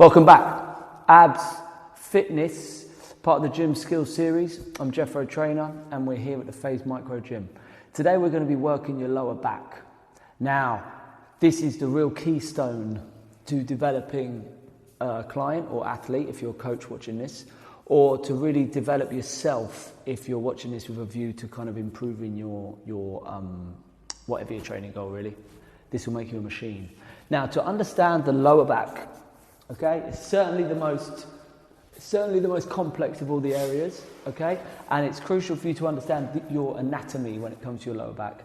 Welcome back. Abs Fitness, part of the Gym Skills series. I'm Jeffro Trainer and we're here at the Phase Micro Gym. Today we're going to be working your lower back. Now, this is the real keystone to developing a client or athlete if you're a coach watching this, or to really develop yourself if you're watching this with a view to kind of improving your whatever your training goal really. This will make you a machine. Now, to understand the lower back, okay, it's certainly the most complex of all the areas, okay, and it's crucial for you to understand your anatomy when it comes to your lower back.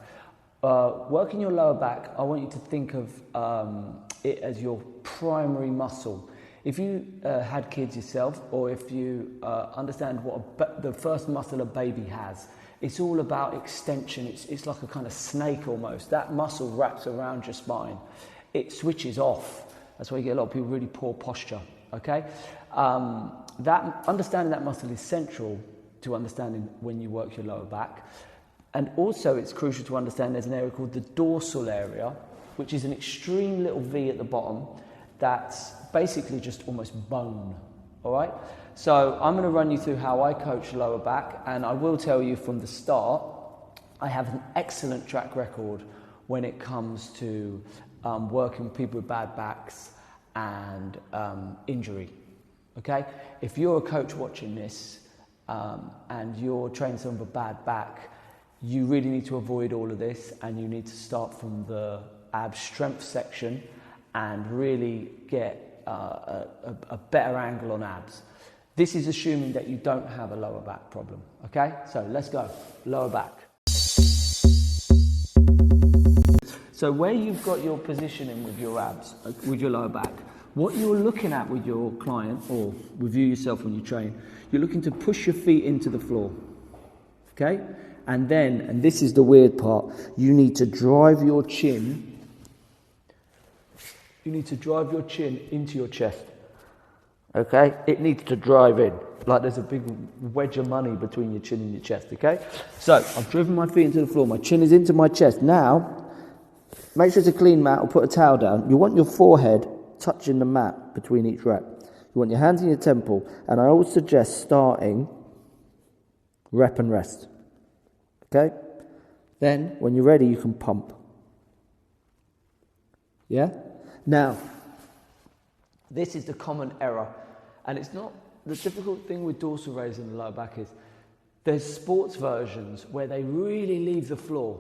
Working your lower back, I want you to think of it as your primary muscle. If you had kids yourself, or if you understand what the first muscle a baby has, it's all about extension. It's like a kind of snake almost. That muscle wraps around your spine. It switches off. That's why you get a lot of people with really poor posture, okay? Understanding that muscle is central to understanding when you work your lower back. And also it's crucial to understand there's an area called the dorsal area, which is an extreme little V at the bottom that's basically just almost bone, all right? So I'm gonna run you through how I coach lower back, and I will tell you from the start, I have an excellent track record when it comes to working with people with bad backs and injury, okay? If you're a coach watching this and you're training someone with a bad back, you really need to avoid all of this, and you need to start from the ab strength section and really get a better angle on abs. This is assuming that you don't have a lower back problem, okay? So let's go, lower back. So where you've got your positioning with your abs, with your lower back, what you're looking at with your client, or with you yourself when you train, you're looking to push your feet into the floor, okay? And then, and this is the weird part, you need to drive your chin, into your chest, okay? It needs to drive in, like there's a big wedge of money between your chin and your chest, okay? So, I've driven my feet into the floor, my chin is into my chest. Now, make sure it's a clean mat or put a towel down. You want your forehead touching the mat between each rep. You want your hands in your temple, and I always suggest starting rep and rest, okay? Then, when you're ready, you can pump. Yeah? Now, this is the common error, and it's not, the difficult thing with dorsal raise in the lower back is there's sports versions where they really leave the floor.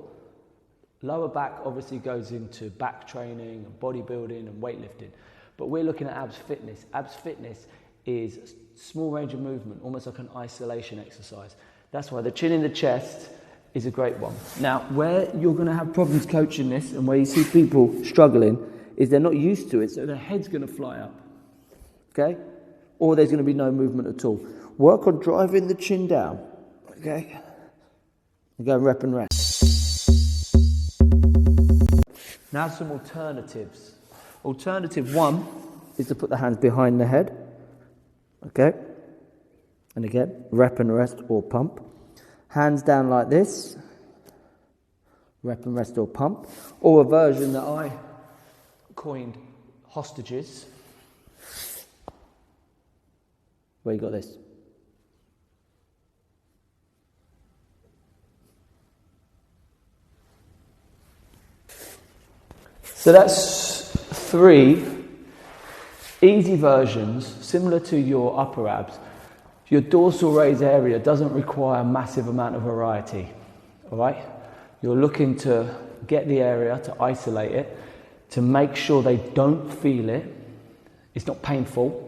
Lower back obviously goes into back training and bodybuilding and weightlifting, but we're looking at abs fitness. Abs fitness is small range of movement, almost like an isolation exercise. That's why the chin in the chest is a great one. Now, where you're going to have problems coaching this and where you see people struggling is they're not used to it, so their head's going to fly up, okay? Or there's going to be no movement at all. Work on driving the chin down, okay? And go rep and rest. Now some alternatives. Alternative one is to put the hands behind the head, okay? And again, rep and rest or pump. Hands down like this, rep and rest or pump. Or a version that I coined, hostages, where you got this. So that's 3 easy versions, similar to your upper abs. Your dorsal raise area doesn't require a massive amount of variety, all right? You're looking to get the area, to isolate it, to make sure they don't feel it. It's not painful.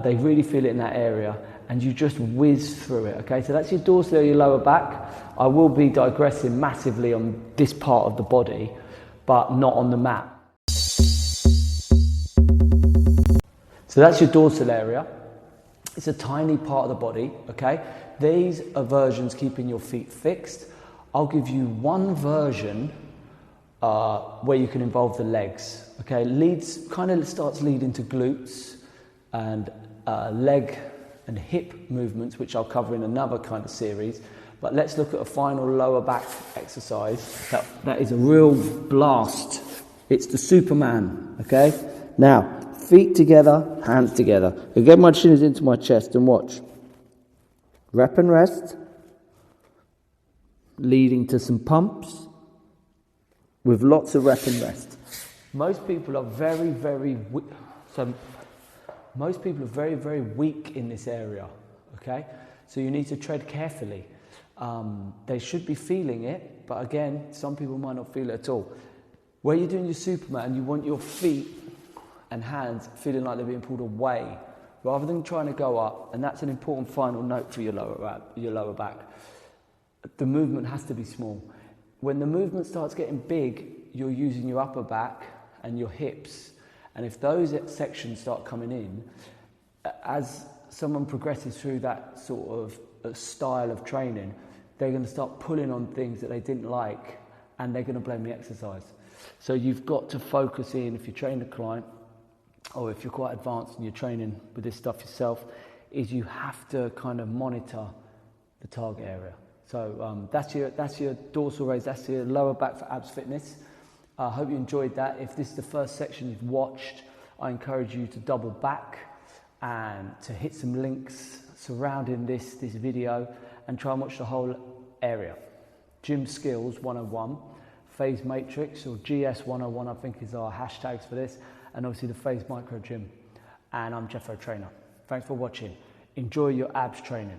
They really feel it in that area, and you just whiz through it, okay? So that's your dorsal area, your lower back. I will be digressing massively on this part of the body, but not on the mat. So that's your dorsal area. It's a tiny part of the body, okay? These are versions keeping your feet fixed. I'll give you one version where you can involve the legs, okay? Kind of starts leading to glutes and leg and hip movements, which I'll cover in another kind of series. But let's look at a final lower back exercise. That is a real blast. It's the Superman, okay? Now, feet together, hands together. Again, my chin is into my chest, and watch. Rep and rest, leading to some pumps with lots of rep and rest. Most people are very, very weak in this area, okay? So you need to tread carefully. They should be feeling it, but again, some people might not feel it at all. Where you're doing your Superman, you want your feet and hands feeling like they're being pulled away, rather than trying to go up, and that's an important final note for your lower back. The movement has to be small. When the movement starts getting big, you're using your upper back and your hips, and if those sections start coming in, as someone progresses through that sort of style of training, they're going to start pulling on things that they didn't like, and they're going to blame the exercise. So you've got to focus in, if you train a client, or if you're quite advanced and you're training with this stuff yourself, is you have to kind of monitor the target area. So that's your dorsal raise, that's your lower back for abs fitness. I hope you enjoyed that. If this is the first section you've watched, I encourage you to double back and to hit some links surrounding this video and try and watch the whole area. Gym Skills 101, Phase Matrix, or GS 101 I think is our hashtags for this, and obviously the Phase Micro Gym. And I'm Jeffro Trainer. Thanks for watching. Enjoy your abs training.